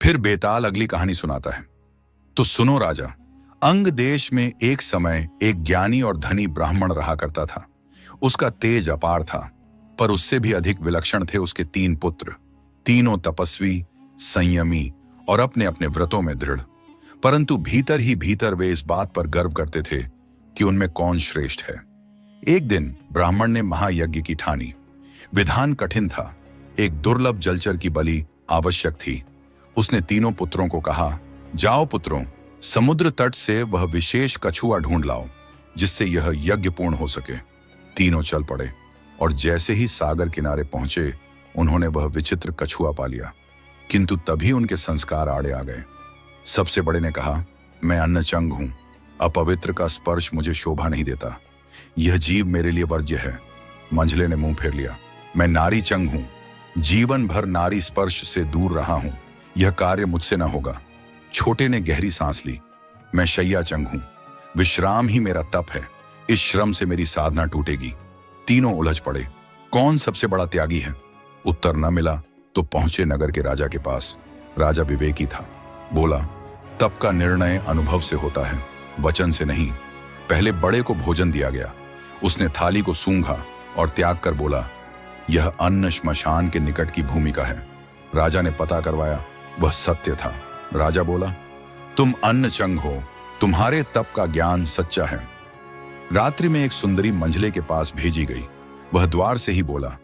फिर बेताल अगली कहानी सुनाता है। तो सुनो राजा, अंग देश में एक समय एक ज्ञानी और धनी ब्राह्मण रहा करता था। उसका तेज अपार था, पर उससे भी अधिक विलक्षण थे उसके 3 पुत्र, तीनों तपस्वी, संयमी और अपने अपने व्रतों में दृढ़। परंतु भीतर ही भीतर वे इस बात पर गर्व करते थे कि उनमें कौन श्रेष्ठ है। एक दिन ब्राह्मण ने महायज्ञ की ठानी। विधान कठिन था, एक दुर्लभ जलचर की बलि आवश्यक थी। उसने तीनों पुत्रों को कहा, जाओ पुत्रों, समुद्र तट से वह विशेष कछुआ ढूंढ लाओ जिससे यह यज्ञ पूर्ण हो सके। तीनों चल पड़े और जैसे ही सागर किनारे पहुंचे उन्होंने वह विचित्र कछुआ पा लिया। किंतु तभी उनके संस्कार आड़े आ गए। सबसे बड़े ने कहा, मैं अन्नचंग हूं, अपवित्र का स्पर्श मुझे शोभा नहीं देता, यह जीव मेरे लिए वर्ज्य है। मंझले ने मुंह फेर लिया, मैं नारी चंग हूं, जीवन भर नारी स्पर्श से दूर रहा हूं, यह कार्य मुझसे न होगा। छोटे ने गहरी सांस ली, मैं शैया चंग हूं, विश्राम ही मेरा तप है, इस श्रम से मेरी साधना टूटेगी। तीनों उलझ पड़े, कौन सबसे बड़ा त्यागी है? उत्तर न मिला तो पहुंचे नगर के राजा के पास। राजा विवेकी था, बोला, तप का निर्णय अनुभव से होता है, वचन से नहीं। पहले बड़े को भोजन दिया गया। उसने थाली को सूंघा और त्याग कर बोला, यह अन्न श्मशान के निकट की भूमि का है। राजा ने पता करवाया, वह सत्य था। राजा बोला, तुम अन्न चंग हो, तुम्हारे तप का ज्ञान सच्चा है। रात्रि में एक सुंदरी मंझले के पास भेजी गई। वह द्वार से ही बोला,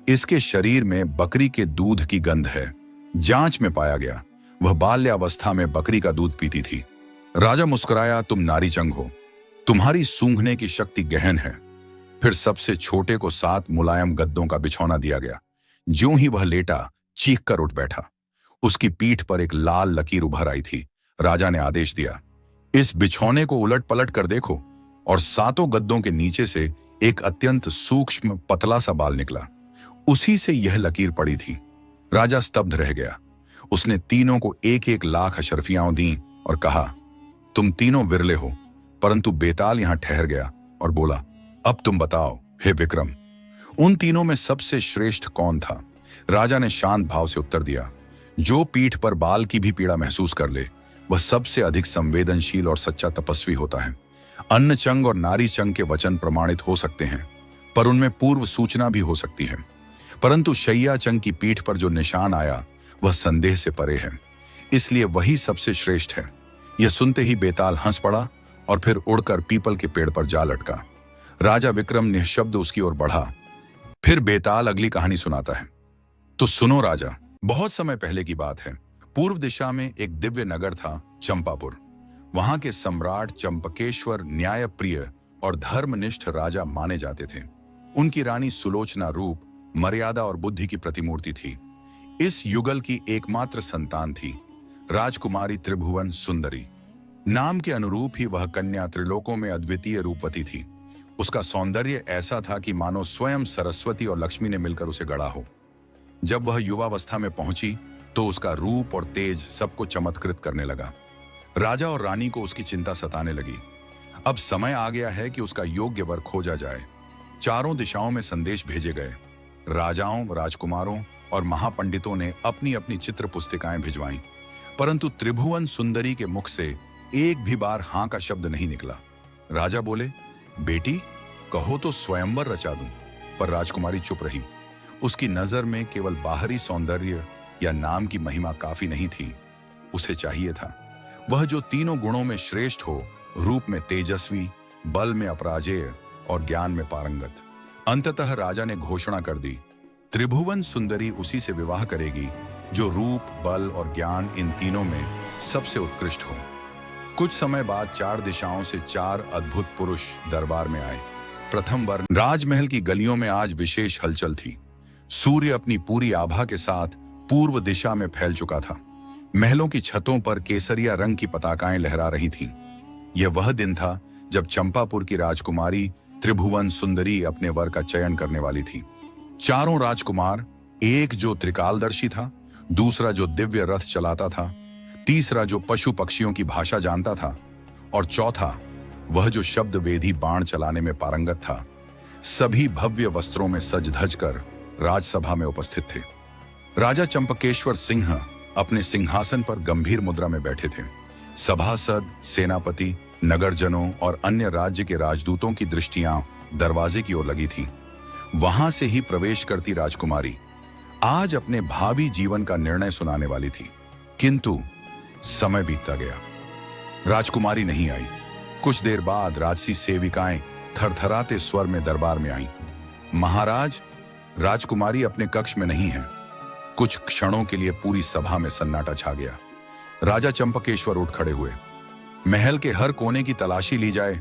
इसके शरीर में बकरी के दूध की गंध है। जांच में पाया गया वह बाल्यावस्था में बकरी का दूध पीती थी। राजा मुस्कुराया, तुम नारी चंग हो, तुम्हारी सूंघने की शक्ति गहन है। फिर सबसे छोटे को 7 मुलायम गद्दों का बिछौना दिया गया। ज्यों ही वह लेटा, चीख कर उठ बैठा। उसकी पीठ पर एक लाल लकीर उभर आई थी। राजा ने आदेश दिया, इस बिछौने को उलट पलट कर देखो। और 7 गद्दों के नीचे से एक अत्यंत सूक्ष्म पतला सा बाल निकला। उसी से यह लकीर पड़ी थी। राजा स्तब्ध रह गया। उसने तीनों को 1-1 लाख अशरफियां दी और कहा, तुम तीनों विरले हो। परंतु बेताल यहां ठहर गया और बोला, अब तुम बताओ हे विक्रम, उन तीनों में सबसे श्रेष्ठ कौन था? राजा ने शांत भाव से उत्तर दिया, जो पीठ पर बाल की भी पीड़ा महसूस कर ले वह सबसे अधिक संवेदनशील और सच्चा तपस्वी होता है। अन्न चंग और नारी चंग के वचन प्रमाणित हो सकते हैं, पर उनमें पूर्व सूचना भी हो सकती है। परंतु शैया चंग की पीठ पर जो निशान आया वह संदेह से परे है, इसलिए वही सबसे श्रेष्ठ है। यह सुनते ही बेताल हंस पड़ा और फिर उड़कर पीपल के पेड़ पर जा लटका। राजा विक्रम निःशब्द उसकी ओर बढ़ा। फिर बेताल अगली कहानी सुनाता है। तो सुनो राजा, बहुत समय पहले की बात है। पूर्व दिशा में एक दिव्य नगर था, चंपापुर। वहां के सम्राट चंपकेश्वर न्यायप्रिय और धर्मनिष्ठ राजा माने जाते थे। उनकी रानी सुलोचना रूप, मर्यादा और बुद्धि की प्रतिमूर्ति थी। इस युगल की एकमात्र संतान थी राजकुमारी त्रिभुवन सुंदरी। नाम के अनुरूप ही वह कन्या त्रिलोकों में अद्वितीय रूपवती थी। उसका सौंदर्य ऐसा था कि मानो स्वयं सरस्वती और लक्ष्मी ने मिलकर उसे गढ़ा हो। जब वह युवावस्था में पहुंची तो उसका रूप और तेज सबको चमत्कृत करने लगा। राजा और रानी को उसकी चिंता सताने लगी। अब समय आ गया है कि उसका योग्य वर खोजा जाए। चारों दिशाओं में संदेश भेजे गए। राजाओं, राजकुमारों और महापंडितों ने अपनी अपनी चित्र पुस्तिकाएं भिजवाईं, परंतु त्रिभुवन सुंदरी के मुख से एक भी बार हां का शब्द नहीं निकला। राजा बोले, बेटी कहो तो स्वयंवर रचा दूं। पर राजकुमारी चुप रही। उसकी नजर में केवल बाहरी सौंदर्य या नाम की महिमा काफी नहीं थी। उसे चाहिए था वह जो तीनों गुणों में श्रेष्ठ हो, रूप में तेजस्वी, बल में अपराजेय और ज्ञान में पारंगत। अंततः राजा ने घोषणा कर दी, त्रिभुवन सुंदरी उसी से विवाह करेगी जो रूप, बल और ज्ञान इन तीनों में सबसे उत्कृष्ट हो। कुछ समय बाद 4 दिशाओं से 4 अद्भुत पुरुष दरबार में आए। प्रथम वर्ण। राजमहल की गलियों में आज विशेष हलचल थी। सूर्य अपनी पूरी आभा के साथ पूर्व दिशा में फैल चुका था। महलों की छतों पर केसरिया रंग की पताकाएं लहरा रही थीं। यह वह दिन था जब चंपापुर की राजकुमारी त्रिभुवन सुंदरी अपने वर का चयन करने वाली थी। चारों राजकुमार, एक जो त्रिकालदर्शी था, दूसरा जो दिव्य रथ चलाता था, तीसरा जो पशु पक्षियों की भाषा जानता था और चौथा वह जो शब्द वेदी बाण चलाने में पारंगत था, सभी भव्य वस्त्रों में सज धज कर राजसभा में उपस्थित थे। राजा चंपकेश्वर सिंह अपने सिंहासन पर गंभीर मुद्रा में बैठे थे। सभासद, सेनापति, नगरजनों और अन्य राज्य के राजदूतों की दृष्टियां दरवाजे की ओर लगी थीं। वहां से ही प्रवेश करती राजकुमारी आज अपने भावी जीवन का निर्णय सुनाने वाली थी। किंतु समय बीतता गया, राजकुमारी नहीं आई। कुछ देर बाद राजसी सेविकाएं थरथराते स्वर में दरबार में आईं। महाराज, राजकुमारी अपने कक्ष में नहीं है। कुछ क्षणों के लिए पूरी सभा में सन्नाटा छा गया। राजा चंपकेश्वर उठ खड़े हुए। महल के हर कोने की तलाशी ली जाए,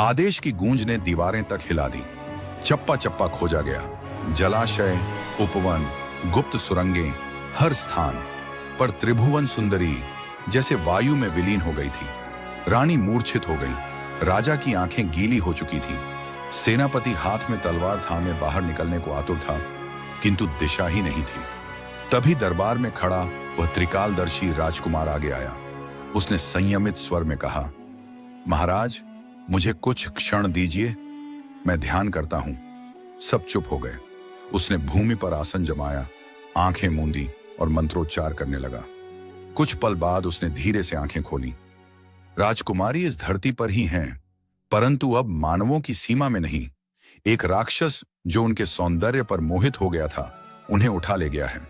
आदेश की गूंज ने दीवारें तक हिला दी। चप्पा चप्पा खोजा गया, जलाशय, उपवन, गुप्त सुरंगें, हर स्थान पर त्रिभुवन सुंदरी जैसे वायु में विलीन हो गई थी। रानी मूर्छित हो गई। राजा की आंखें गीली हो चुकी थीं। सेनापति हाथ में तलवार थामे बाहर निकलने को आतुर था, किंतु दिशा ही नहीं थी। तभी दरबार में खड़ा वह त्रिकालदर्शी राजकुमार आगे आया। उसने संयमित स्वर में कहा, महाराज, मुझे कुछ क्षण दीजिए, मैं ध्यान करता हूं। सब चुप हो गए। उसने भूमि पर आसन जमाया, आंखें मूंदी और मंत्रोच्चार करने लगा। कुछ पल बाद उसने धीरे से आंखें खोली। राजकुमारी इस धरती पर ही हैं, परंतु अब मानवों की सीमा में नहीं। एक राक्षस जो उनके सौंदर्य पर मोहित हो गया था, उन्हें उठा ले गया है।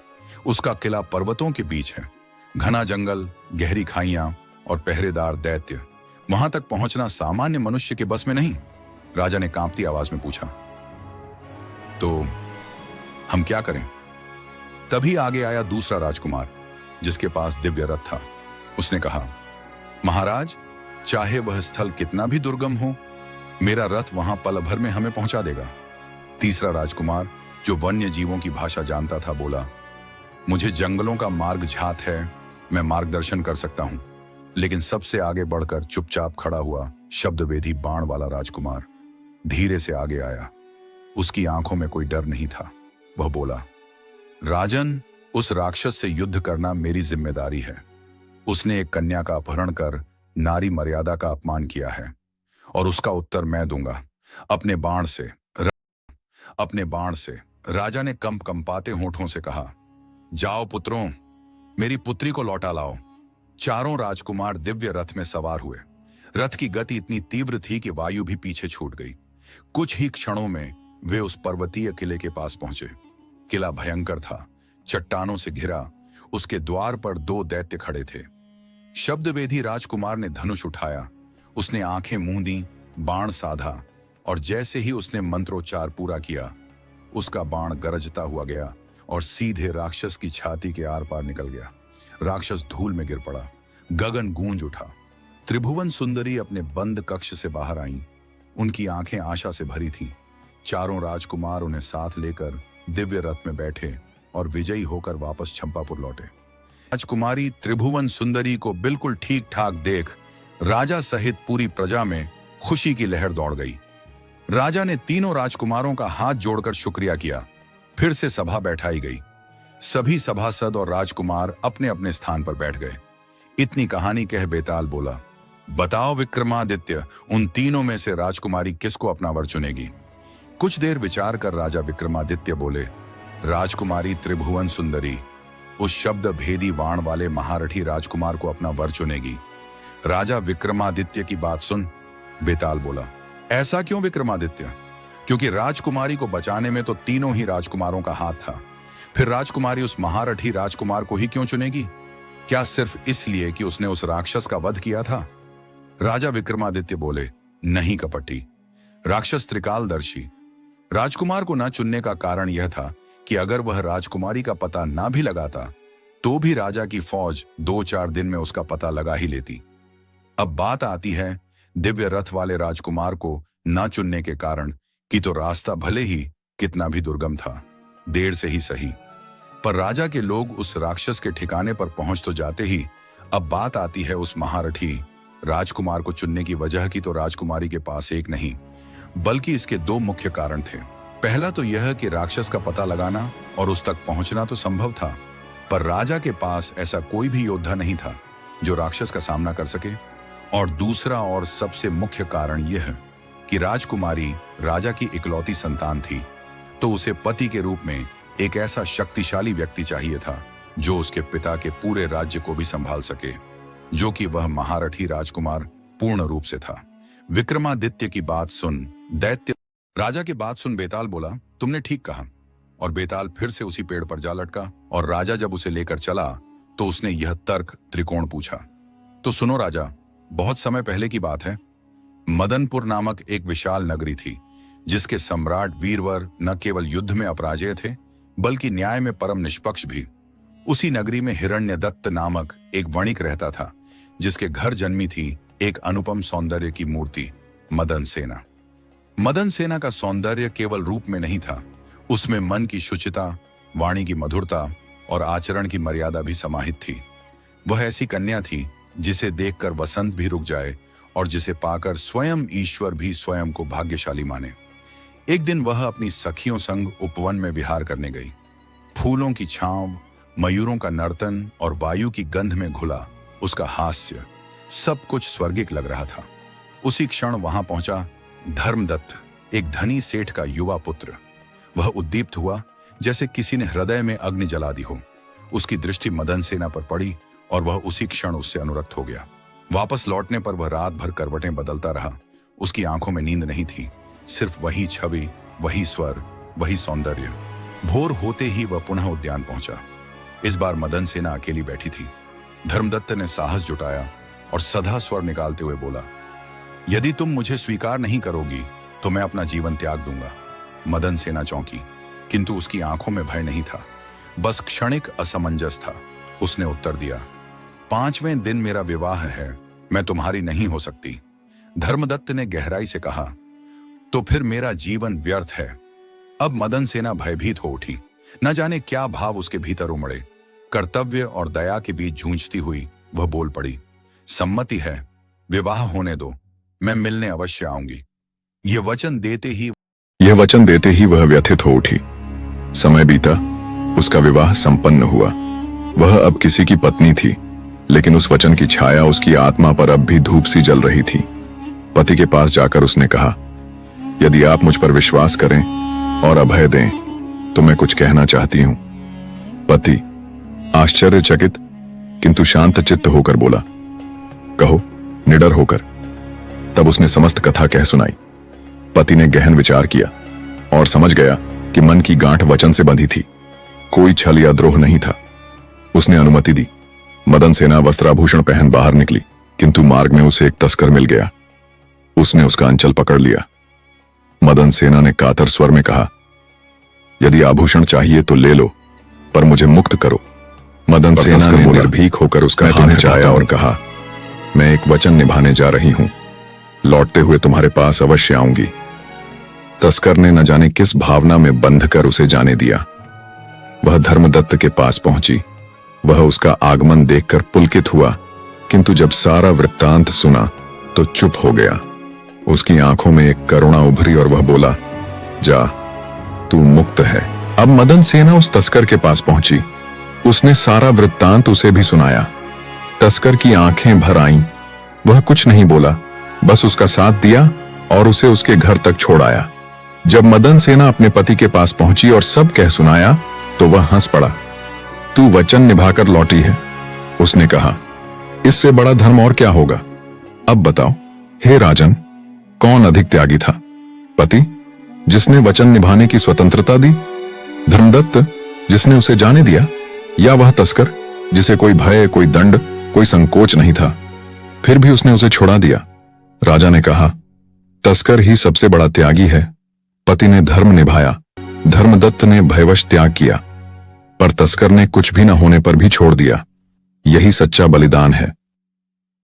उसका किला पर्वतों के बीच है। घना जंगल, गहरी खाइयां और पहरेदार दैत्य। वहां तक पहुंचना सामान्य मनुष्य के बस में नहीं। राजा ने कांपती आवाज में पूछा, तो हम क्या करें? तभी आगे आया दूसरा राजकुमार, जिसके पास दिव्य रथ था। उसने कहा, महाराज, चाहे वह स्थल कितना भी दुर्गम हो, मेरा रथ वहां पल भर में हमें पहुंचा देगा। तीसरा राजकुमार, जो वन्य जीवों की भाषा जानता था, बोला, मुझे जंगलों का मार्ग झात है, मैं मार्गदर्शन कर सकता हूं। लेकिन सबसे आगे बढ़कर चुपचाप खड़ा हुआ शब्दवेदी बाण वाला राजकुमार धीरे से आगे आया। उसकी आंखों में कोई डर नहीं था। वह बोला, राजन, उस राक्षस से युद्ध करना मेरी जिम्मेदारी है। उसने एक कन्या का अपहरण कर नारी मर्यादा का अपमान किया है, और उसका उत्तर मैं दूंगा, अपने बाण से। अपने बाण से। राजा ने कंपाते होठों से कहा, जाओ पुत्रों, मेरी पुत्री को लौटा लाओ। चारों राजकुमार दिव्य रथ में सवार हुए। रथ की गति इतनी तीव्र थी कि वायु भी पीछे छूट गई। कुछ ही क्षणों में वे उस पर्वतीय किले के पास पहुंचे। किला भयंकर था, चट्टानों से घिरा। उसके द्वार पर 2 दैत्य खड़े थे। शब्दवेदी राजकुमार ने धनुष उठाया। उसने आंखें मूंदी, बाण साधा, और जैसे ही उसने मंत्रोच्चार पूरा किया, उसका बाण गरजता हुआ गया और सीधे राक्षस की छाती के आर पार निकल गया। राक्षस धूल में गिर पड़ा। गगन गूंज उठा। त्रिभुवन सुंदरी अपने बंद कक्ष से बाहर आईं। उनकी आंखें आशा से भरी थीं। चारों राजकुमार उन्हें साथ लेकर दिव्य रथ में बैठे और विजयी होकर वापस चंपापुर लौटे। राजकुमारी त्रिभुवन सुंदरी को बिल्कुल ठीक ठाक देख राजा सहित पूरी प्रजा में खुशी की लहर दौड़ गई। राजा ने तीनों राजकुमारों का हाथ जोड़कर शुक्रिया किया। फिर से सभा बैठाई गई। सभी सभासद और राजकुमार अपने अपने स्थान पर बैठ गए। इतनी कहानी कह बेताल बोला, बताओ विक्रमादित्य, उन तीनों में से राजकुमारी किसको अपना वर चुनेगी? कुछ देर विचार कर राजा विक्रमादित्य बोले, राजकुमारी त्रिभुवन सुंदरी उस शब्द भेदी वाण वाले महारथी राजकुमार को अपना वर चुनेगी। राजा विक्रमादित्य की बात सुन, बेताल बोला, ऐसा क्यों विक्रमादित्य? क्योंकि राजकुमारी को बचाने में तो तीनों ही राजकुमारों का हाथ था। फिर राजकुमारी उस महारथी राजकुमार को ही क्यों चुनेगी? क्या सिर्फ इसलिए कि उसने उस राक्षस का वध किया था? राजा विक्रमादित्य बोले, नहीं कपटी, राक्षस त्रिकालदर्शी। राजकुमार को न चुनने का कारण यह था कि अगर वह राजकुमारी का पता ना भी लगाता तो भी राजा की फौज 2-4 दिन में उसका पता लगा ही लेती। अब बात आती है दिव्य रथ वाले राजकुमार को न चुनने के कारण कि तो रास्ता भले ही कितना भी दुर्गम था, देर से ही सही, पर राजा के लोग उस राक्षस के ठिकाने पर पहुंच तो जाते ही। अब बात आती है उस महारथी राजकुमार को चुनने की वजह की तो राजकुमारी के पास एक नहीं बल्कि इसके 2 मुख्य कारण थे। पहला तो यह कि राक्षस का पता लगाना और उस तक पहुंचना तो संभव था, पर राजा के पास ऐसा कोई भी योद्धा नहीं था जो राक्षस का सामना कर सके। और दूसरा और सबसे मुख्य कारण यह कि राजकुमारी राजा की इकलौती संतान थी, तो उसे पति के रूप में एक ऐसा शक्तिशाली व्यक्ति चाहिए था जो उसके पिता के पूरे राज्य को भी संभाल सके, जो कि वह महारथी राजकुमार पूर्ण रूप से था। विक्रमादित्य की बात सुन दैत्य राजा की बात सुन बेताल बोला, तुमने ठीक कहा। और बेताल फिर से उसी पेड़ पर जा लटका और राजा जब उसे लेकर चला तो उसने यह तर्क त्रिकोण पूछा। तो सुनो राजा, बहुत समय पहले की बात है। मदनपुर नामक एक विशाल नगरी थी, जिसके सम्राट वीरवर न केवल युद्ध में अपराजय थे बल्कि न्याय में परम निष्पक्ष भी। उसी नगरी में हिरण्यदत्त नामक एक वणिक रहता था, जिसके घर जन्मी थी एक अनुपम सौंदर्य की मूर्ति, मदन सेना। मदन सेना का सौंदर्य केवल रूप में नहीं था, उसमें मन की शुचिता, वाणी की मधुरता और आचरण की मर्यादा भी समाहित थी। वह ऐसी कन्या थी जिसे देखकर वसंत भी रुक जाए और जिसे पाकर स्वयं ईश्वर भी स्वयं को भाग्यशाली माने। एक दिन वह अपनी सखियों संग उपवन में विहार करने गई। फूलों की छांव, मयूरों का नर्तन और वायु की गंध में घुला उसका हास्य, सब कुछ स्वर्गिक लग रहा था। उसी क्षण वहां पहुंचा धर्मदत्त, एक धनी सेठ का युवा पुत्र। वह उद्दीप्त हुआ जैसे किसी ने हृदय में अग्नि जला दी हो। उसकी दृष्टि मदन सेना पर पड़ी और वह उसी क्षण उससे अनुरक्त हो गया। वापस लौटने पर वह रात भर करवटें बदलता रहा। उसकी आंखों में नींद नहीं थी, सिर्फ वही छवि, वही स्वर, वही सौंदर्य। भोर होते ही वह पुनः उद्यान पहुंचा। इस बार मदन सेना अकेली बैठी थी। धर्मदत्त ने साहस जुटाया और सधा स्वर निकालते हुए बोला, यदि तुम मुझे स्वीकार नहीं करोगी तो मैं अपना जीवन त्याग दूंगा। मदन सेना चौंकी, किंतु उसकी आंखों में भय नहीं था, बस क्षणिक असमंजस था। उसने उत्तर दिया, 5वें दिन मेरा विवाह है, मैं तुम्हारी नहीं हो सकती। धर्मदत्त ने गहराई से कहा, तो फिर मेरा जीवन व्यर्थ है। अब मदन सेना भयभीत हो उठी। न जाने क्या भाव उसके भीतर उमड़े। कर्तव्य और दया के बीच जूझती हुई वह बोल पड़ी, सम्मति है, विवाह होने दो, मैं मिलने अवश्य आऊंगी। यह वचन देते ही वह व्यथित हो उठी। समय बीता, उसका विवाह संपन्न हुआ। वह अब किसी की पत्नी थी, लेकिन उस वचन की छाया उसकी आत्मा पर अब भी धूप सी जल रही थी। पति के पास जाकर उसने कहा, यदि आप मुझ पर विश्वास करें और अभय दें तो मैं कुछ कहना चाहती हूं। पति आश्चर्यचकित किंतु शांत चित्त होकर बोला, कहो, निडर होकर। तब उसने समस्त कथा कह सुनाई। पति ने गहन विचार किया और समझ गया कि मन की गांठ वचन से बंधी थी, कोई छल या द्रोह नहीं था। उसने अनुमति दी। मदन सेना वस्त्राभूषण पहन बाहर निकली, किंतु मार्ग में उसे एक तस्कर मिल गया। उसने उसका अंचल पकड़ लिया। मदन सेना ने कातर स्वर में कहा, यदि आभूषण चाहिए तो ले लो, पर मुझे मुक्त करो। मदन सेना ने निर्भीक होकर उसका हाथ चाया और कहा, मैं एक वचन निभाने जा रही हूं, लौटते हुए तुम्हारे पास अवश्य आऊंगी। तस्कर ने न जाने किस भावना में बंधकर उसे जाने दिया। वह धर्मदत्त के पास पहुंची। वह उसका आगमन देखकर पुलकित हुआ, किंतु जब सारा वृत्तांत सुना तो चुप हो गया। उसकी आंखों में एक करुणा उभरी और वह बोला, जा, तू मुक्त है। अब मदन सेना उस तस्कर के पास पहुंची। उसने सारा वृत्तांत उसे भी सुनाया। तस्कर की आंखें भर आईं। वह कुछ नहीं बोला, बस उसका साथ दिया और उसे उसके घर तक छोड़ आया। जब मदन सेना अपने पति के पास पहुंची और सब कह सुनाया तो वह हंस पड़ा। तू वचन निभाकर लौटी है, उसने कहा, इससे बड़ा धर्म और क्या होगा। अब बताओ हे राजन, कौन अधिक त्यागी था, पति जिसने वचन निभाने की स्वतंत्रता दी, धर्मदत्त जिसने उसे जाने दिया, या वह तस्कर जिसे कोई भय, कोई दंड, कोई संकोच नहीं था, फिर भी उसने उसे छोड़ा दिया। राजा ने कहा, तस्कर ही सबसे बड़ा त्यागी है। पति ने धर्म निभाया, धर्मदत्त ने भयवश त्याग किया, पर तस्कर ने कुछ भी न होने पर भी छोड़ दिया। यही सच्चा बलिदान है।